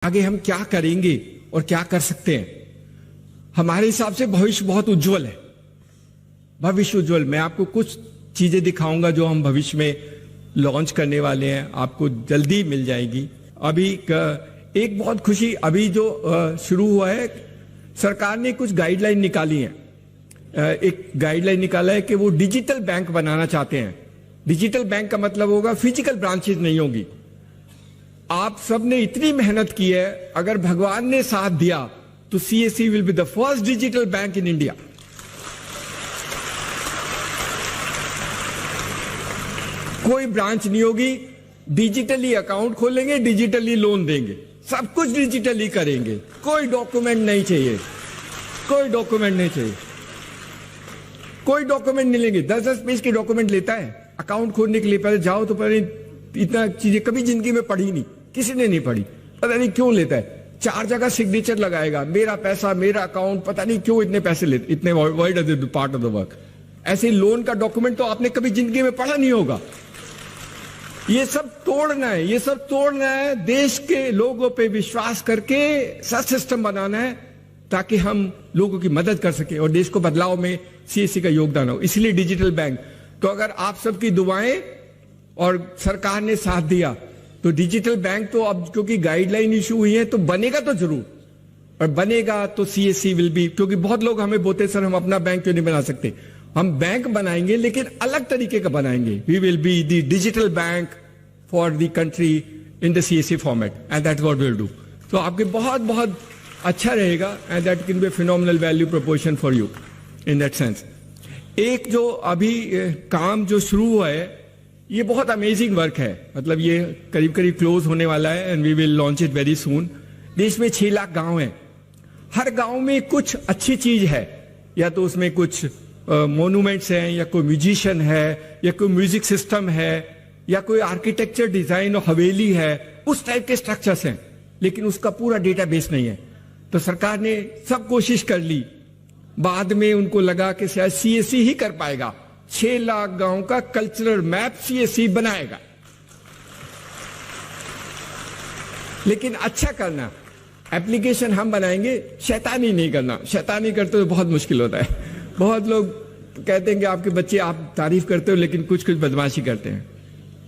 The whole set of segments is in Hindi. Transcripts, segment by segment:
आगे हम क्या करेंगे और क्या कर सकते हैं। हमारे हिसाब से भविष्य बहुत उज्जवल है, भविष्य उज्जवल। मैं आपको कुछ चीजें दिखाऊंगा जो हम भविष्य में लॉन्च करने वाले हैं, आपको जल्दी मिल जाएगी। अभी एक बहुत खुशी, अभी जो शुरू हुआ है, सरकार ने कुछ गाइडलाइन निकाली है। एक गाइडलाइन निकाला है कि वो डिजिटल बैंक बनाना चाहते हैं। डिजिटल बैंक का मतलब होगा फिजिकल ब्रांचेज नहीं होगी। आप सब ने इतनी मेहनत की है, अगर भगवान ने साथ दिया तो CSC will be the first digital bank in India. कोई ब्रांच नहीं होगी, डिजिटली अकाउंट खोलेंगे, डिजिटली लोन देंगे, सब कुछ डिजिटली करेंगे। कोई डॉक्यूमेंट नहीं चाहिए, कोई डॉक्यूमेंट नहीं चाहिए, कोई डॉक्यूमेंट नहीं लेंगे। 10-10 पेज के डॉक्यूमेंट लेता है अकाउंट खोलने के लिए। पहले जाओ तो पहले इतना चीजें कभी जिंदगी में पढ़ी नहीं, किसी ने नहीं पढ़ी, पता नहीं क्यों लेता है। 4 जगह सिग्नेचर लगाएगा, मेरा पैसा, मेरा अकाउंट, पता नहीं क्यों इतने पैसे लेते, इतने wide is the part of the work. ऐसे लोन का डॉक्यूमेंट तो आपने कभी जिंदगी में पढ़ा नहीं होगा। ये सब तोड़ना है, ये सब तोड़ना है। देश के लोगों पे विश्वास करके सच सिस्टम बनाना है ताकि हम लोगों की मदद कर सके और देश को बदलाव में सीएससी का योगदान हो। इसलिए डिजिटल बैंक। तो अगर आप सबकी दुआएं और सरकार ने साथ दिया तो डिजिटल बैंक तो अब, क्योंकि गाइडलाइन इशू हुई है, तो बनेगा तो जरूर। और बनेगा तो सीएससी विल बी, क्योंकि बहुत लोग हमें बोलते सर हम अपना बैंक क्यों नहीं बना सकते। हम बैंक बनाएंगे लेकिन अलग तरीके का बनाएंगे। We will be the digital bank for the country in the CSC format and that's what we will do. तो आपके बहुत बहुत अच्छा रहेगा and that can be a phenomenal value proportion for you in that sense. एक जो अभी काम जो शुरू हुआ है, ये बहुत अमेजिंग वर्क है। मतलब ये करीब करीब क्लोज होने वाला है and we will launch it very soon. देश में 6 लाख गांव हैं, हर गांव में कुछ अच्छी चीज है, या तो उसमें कुछ मोन्यूमेंट्स हैं, या कोई म्यूजिशियन है, या कोई म्यूजिक सिस्टम है, या कोई आर्किटेक्चर डिजाइन और हवेली है, उस टाइप के स्ट्रक्चर्स हैं, लेकिन उसका पूरा डेटाबेस नहीं है। तो सरकार ने सब कोशिश कर ली, बाद में उनको लगा कि शायद सीएससी ही कर पाएगा। 6 लाख गांव का कल्चरल मैप सीएससी बनाएगा। लेकिन अच्छा करना, एप्लीकेशन हम बनाएंगे, शैतानी नहीं करना। शैतानी करते तो बहुत मुश्किल होता है। बहुत लोग कहते हैं कि आपके बच्चे, आप तारीफ करते हो लेकिन कुछ कुछ बदमाशी करते हैं।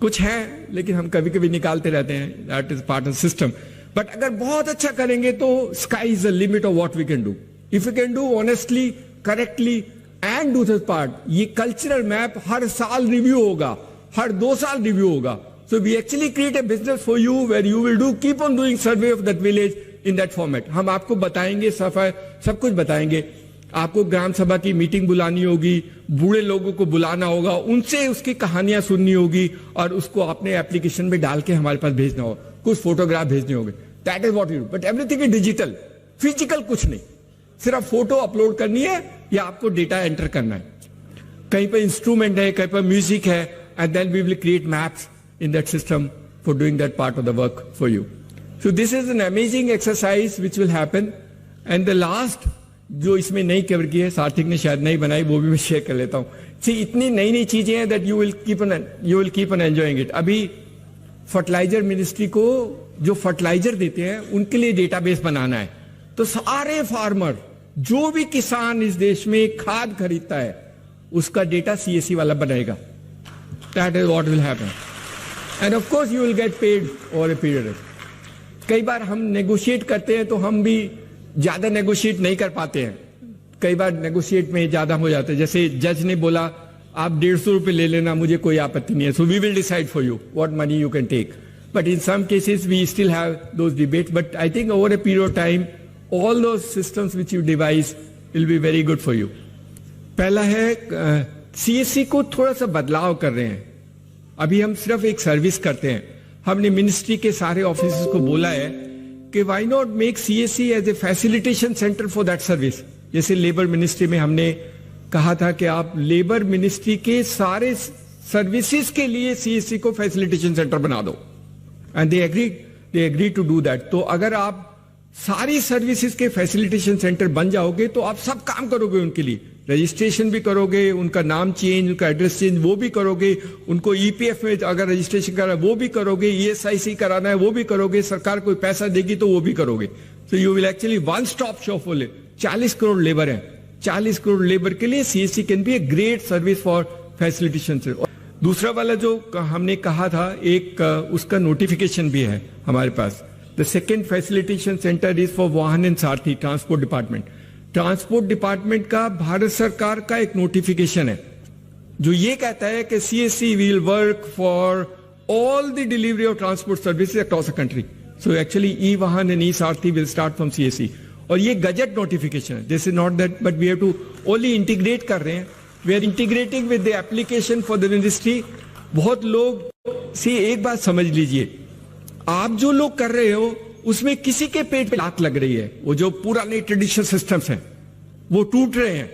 कुछ है लेकिन हम कभी कभी निकालते रहते हैं, that is part of system. But अगर बहुत अच्छा करेंगे तो sky is the limit of what we can do if you can do honestly, correctly and do this part. ये कल्चरल मैप हर साल रिव्यू होगा, हर 2 साल रिव्यू होगा। So we actually create a business for you where you will do keep on doing survey of that village in that format. हम आपको बताएंगे, सफाई सब कुछ बताएंगे। आपको ग्राम सभा की मीटिंग बुलानी होगी, बूढ़े लोगों को बुलाना होगा, उनसे उसकी कहानियां सुननी होगी और उसको अपने एप्लीकेशन में डाल के हमारे पास भेजना होगा, कुछ फोटोग्राफ भेजने होंगे। That is what you do. But everything is digital, physical कुछ नहीं, सिर्फ फोटो अपलोड करनी है या आपको डेटा एंटर करना है। कहीं पर इंस्ट्रूमेंट है, कहीं पर म्यूजिक है, and then we will create maps in that system for doing that part of the work for you. So this is an amazing exercise which will happen. And the last जो इसमें नई कवर की है, सार्थिक ने शायद नहीं बनाई, वो भी मैं शेयर कर लेता हूं। सी इतनी नई नई चीजें हैं that you will keep on enjoying it. अभी फर्टिलाइजर मिनिस्ट्री को जो फर्टिलाइजर देते हैं उनके लिए डेटाबेस बनाना है। तो सारे फार्मर, जो भी किसान इस देश में खाद खरीदता है, उसका डेटा सीएससी वाला बनाएगा। That is what will happen end of course you will get paid over a period. कई बार हम नेगोशिएट करते हैं तो हम भी ज्यादा नेगोशिएट नहीं कर पाते हैं, कई बार नेगोशिएट में ज्यादा हो जाते हैं। जैसे जज ने बोला आप 150 रुपए ले लेना, मुझे कोई आपत्ति नहीं है, so we will decide for you what money you can take. But in some cases we still have those debates, but I think over a period of time all those systems which you devise will be very good for you. पहला है सीएससी को थोड़ा सा बदलाव कर रहे हैं। अभी हम सिर्फ एक सर्विस करते हैं। हमने मिनिस्ट्री के सारे ऑफिसर्स को बोला है कि why not make CSC as a facilitation centre for that service. जैसे लेबर मिनिस्ट्री में हमने कहा था कि आप लेबर मिनिस्ट्री के सारे सर्विसेज के लिए सीएससी को फैसिलिटेशन सेंटर बना दो, and they agree to do that. तो अगर आप सारी सर्विसेज के फैसिलिटेशन सेंटर बन जाओगे तो आप सब काम करोगे उनके लिए, रजिस्ट्रेशन भी करोगे, उनका नाम चेंज, उनका एड्रेस चेंज वो भी करोगे, उनको ईपीएफ में अगर रजिस्ट्रेशन कराना वो भी करोगे, ईएसआईसी कराना है वो भी करोगे, सरकार कोई पैसा देगी तो वो भी करोगे। तो you will actually one stop shop for 40 crore labour है, 40 करोड़ लेबर के लिए CSC can be a great service for facilitation. दूसरा वाला जो हमने कहा था, एक उसका नोटिफिकेशन भी है हमारे पास। The second facilitation centre is for Vahan and Sarathi, transport department. Transport department का भारत सरकार का एक नोटिफिकेशन है जो ये कहता है कि CSC will work for all the delivery of transport services across the country. So actually ई वाहन and E Sarathi will start from CSC. और ये गजट नोटिफिकेशन है, this is not that, but we have to only integrate कर रहे हैं, we are integrating with the application for the ministry. बहुत लोग से एक बात समझ लीजिए, आप जो लोग कर रहे हो उसमें किसी के पेट पे लात लग रही है। वो जो पुराने ट्रेडिशनल सिस्टम्स हैं वो टूट रहे हैं,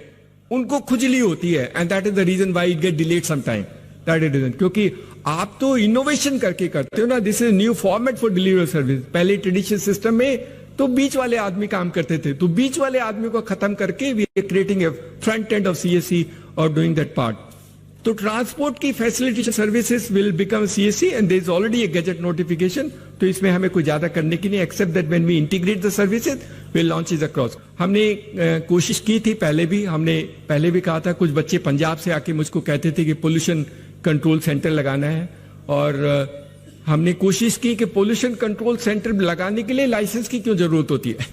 उनको खुजली होती है, and that is the reason why it get delayed some time. That is reason, क्योंकि आप तो इनोवेशन करके करते हो ना। This is new format for delivery service. पहले ट्रेडिशनल सिस्टम में तो बीच वाले आदमी काम करते थे, तो बीच वाले आदमी को खत्म करके we are creating a front end of CSC और डूइंग दैट पार्ट। तो ट्रांसपोर्ट की facilitation services will become CSC and there is already a gazette notification. तो इसमें हमें कुछ ज्यादा करने की नहीं, except that when we integrate the services we launch is across. हमने कोशिश की थी हमने पहले भी कहा था, कुछ बच्चे पंजाब से आके मुझको कहते थे कि पोल्यूशन कंट्रोल सेंटर लगाना है, और हमने कोशिश की कि पोल्यूशन कंट्रोल सेंटर लगाने के लिए लाइसेंस की क्यों जरूरत होती है।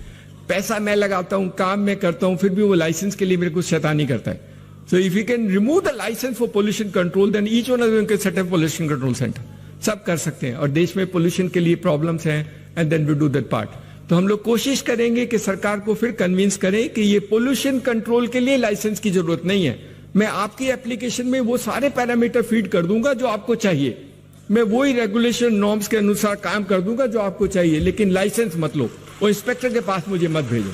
पैसा मैं लगाता हूं, काम मैं करता हूं, फिर भी वो लाइसेंस के लिए मेरे को शैतानी करता है। So if you can remove the licence for pollution control then each one of them can set up pollution control centre. सब कर सकते हैं, और देश में पोल्यूशन के लिए प्रॉब्लम्स हैं, and then we do that part. तो हम लोग कोशिश करेंगे कि सरकार को फिर कन्विंस करें कि ये पोल्यूशन कंट्रोल के लिए लाइसेंस की जरूरत नहीं है। मैं आपकी एप्लीकेशन में वो सारे पैरामीटर फीड कर दूंगा जो आपको चाहिए, मैं वही रेगुलेशन नॉर्म्स के अनुसार काम कर दूंगा जो आपको चाहिए, लेकिन लाइसेंस मत लो, वो इंस्पेक्टर के पास मुझे मत भेजो।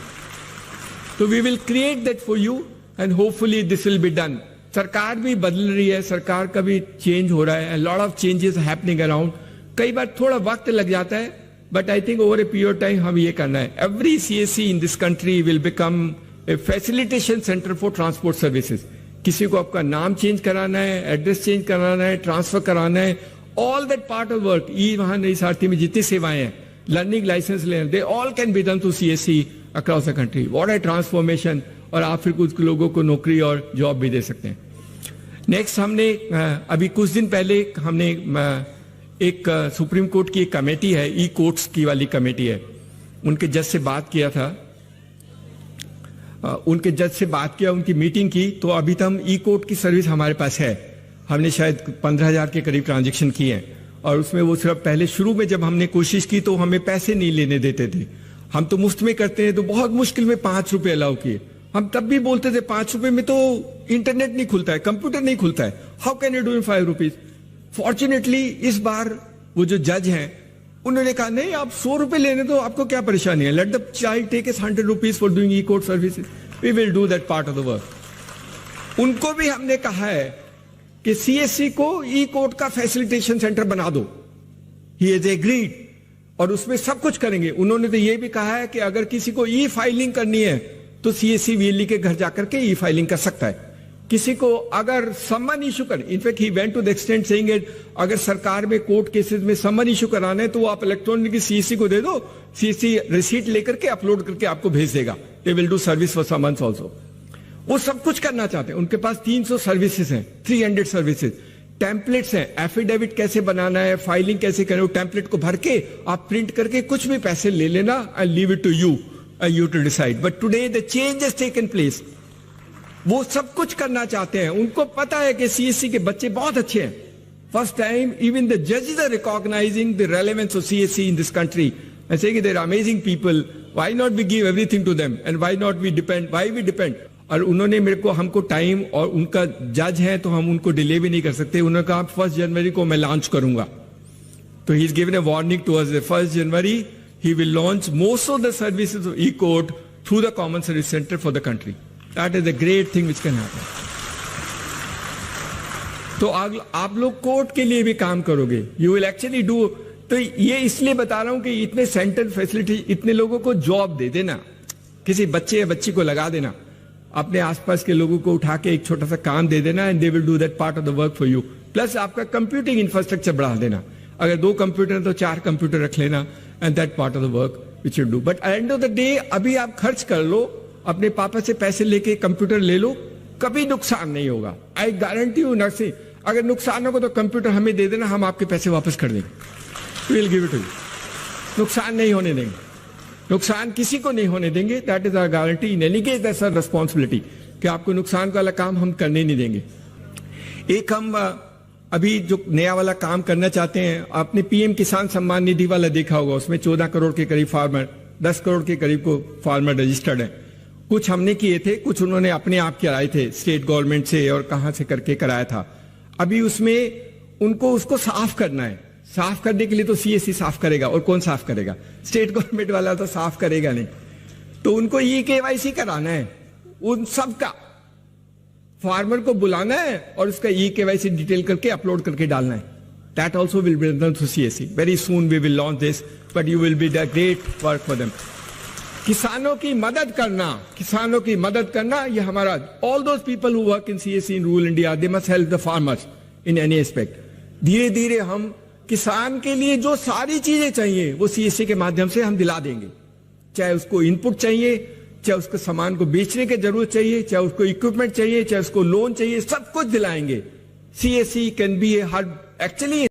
तो we will create that for you and hopefully this will be done. सरकार भी बदल रही है, सरकार का भी चेंज हो रहा है, lot of changes happening around. कई बार थोड़ा वक्त लग जाता है, but I think over a period time हम ये करना है। Every CSC in this country will become a facilitation centre for transport services. किसी को आपका नाम चेंज कराना है, एड्रेस चेंज कराना है, ट्रांसफर कराना है, all that part of work, ई वाहन ई सारथी में जितनी सेवाएं हैं, लर्निंग लाइसेंस लेना, they all can be done through CSC across the country. What a transformation! और आप फिर कुछ लोगों को नौकरी और जॉब भी दे सकते हैं। नेक्स्ट हमने अभी कुछ दिन पहले हमने एक सुप्रीम कोर्ट की एक कमेटी है, ई कोर्ट्स की वाली कमेटी है, उनके जज से बात किया था, उनकी मीटिंग की। तो अभी तक हम ई कोर्ट की सर्विस हमारे पास है, हमने शायद 15,000 के करीब ट्रांजैक्शन किए हैं, और उसमें वो सिर्फ पहले शुरू में जब हमने कोशिश की तो हमें पैसे नहीं लेने देते थे। हम तो मुफ्त में करते हैं, तो बहुत मुश्किल में 5 रुपए अलाउ किए। हम तब भी बोलते थे 5 रुपए में तो इंटरनेट नहीं खुलता है, कंप्यूटर नहीं खुलता है, how can you do in 5 rupees. Fortunately इस बार वो जो जज हैं उन्होंने कहा नहीं, आप 100 रुपए लेने दो, आपको क्या परेशानी है, let the child take 100 rupees for doing e court services, we will do that part of the work. उनको भी हमने कहा है कि सीएससी को ई कोर्ट का फैसिलिटेशन सेंटर बना दो, ही इज एग्रीड, और उसमें सब कुछ करेंगे। उन्होंने तो ये भी कहा है कि अगर किसी को ई फाइलिंग करनी है तो सीएससी वीएलई के घर जाकर के ई फाइलिंग कर सकता है। किसी को अगर समन इशू कर, in fact he went to the extent saying it, अगर सरकार में कोर्ट केसेस में समन इशू कराना है तो आप इलेक्ट्रॉनिक सीएससी को दे दो, सीएससी रिसीट लेकर के अपलोड करके आपको भेज देगा। They will do service for summons also. वो सब कुछ करना चाहते हैं, उनके पास 300 सर्विसेज हैं, 300 सर्विसेज, टेम्पलेट्स हैं, एफिडेविट कैसे बनाना है, फाइलिंग कैसे करें, वो टेम्पलेट को भर के आप प्रिंट करके कुछ भी पैसे ले लेना, I leave it to you to decide. But today the change has taken place. वो सब कुछ करना चाहते हैं, उनको पता है कि सीएससी के बच्चे बहुत अच्छे हैं। फर्स्ट टाइम इवन द जजेस are recognising the relevance of CSC in this country and saying they are amazing people, why not we give everything to them and why not we depend, why we depend. और उन्होंने मेरे को हमको टाइम, और उनका जज है तो हम उनको डिले भी नहीं कर सकते। उन्होंने कहा 1 जनवरी को मैं लॉन्च करूंगा, तो he is given a warning to us, 1 January he will launch most of the services of e-court through the common service center for the country. That is a great thing which can happen. तो आप लोग कोर्ट के लिए भी काम करोगे, you will actually do। तो ये इसलिए बता रहा हूं कि इतने सेंटर फैसिलिटी, इतने लोगों को जॉब दे देना, किसी बच्चे या बच्ची को लगा देना, अपने आसपास के लोगों को उठा के एक छोटा सा काम दे देना and they will do that part of the work for you. Plus आपका कंप्यूटिंग इंफ्रास्ट्रक्चर बढ़ा देना, अगर 2 कंप्यूटर तो 4 कंप्यूटर रख लेना and that part of the work which you do. But end of the day अभी आप खर्च कर लो, अपने पापा से पैसे लेके कंप्यूटर ले लो, कभी नुकसान नहीं होगा। आई गारंटी यू नर्सिंग, अगर नुकसान होगा तो कंप्यूटर हमें दे देना, हम आपके पैसे वापस कर देंगे। Will give it to you. नुकसान नहीं होने देंगे, नुकसान किसी को नहीं होने देंगे। That is our guarantee. In any case that's our responsibility कि आपको नुकसान वाला काम हम करने नहीं देंगे। एक हम अभी जो नया वाला काम करना चाहते हैं, आपने पीएम किसान सम्मान निधि वाला देखा होगा, उसमें 14 करोड़ के करीब फार्मर, 10 करोड़ के करीब को फार्मर रजिस्टर्ड है। कुछ हमने किए थे, कुछ उन्होंने अपने आप कराए थे स्टेट गवर्नमेंट से और कहां से करके कराया था। अभी उसमें उनको उसको साफ करना है। साफ करने के लिए तो सीएससी साफ करेगा, और कौन साफ करेगा? स्टेट गवर्नमेंट वाला तो साफ करेगा नहीं। तो उनको ई केवाईसी कराना है, उन सबका फार्मर को बुलाना है और उसका ई केवाईसी डिटेल करके अपलोड करके डालना है। That also will be done through CSC. Very soon we will launch this, but you will be the great work for them. किसानों की मदद करना, किसानों की मदद करना, ये हमारा, all those people who work in CSC in rural India, they must help the farmers in any aspect. धीरे धीरे हम किसान के लिए जो सारी चीजें चाहिए वो सीएससी के माध्यम से हम दिला देंगे। चाहे उसको इनपुट चाहिए, चाहे उसको सामान को बेचने की जरूरत चाहिए, चाहे उसको इक्विपमेंट चाहिए, चाहे उसको लोन चाहिए, सब कुछ दिलाएंगे। CSC can be A hub actually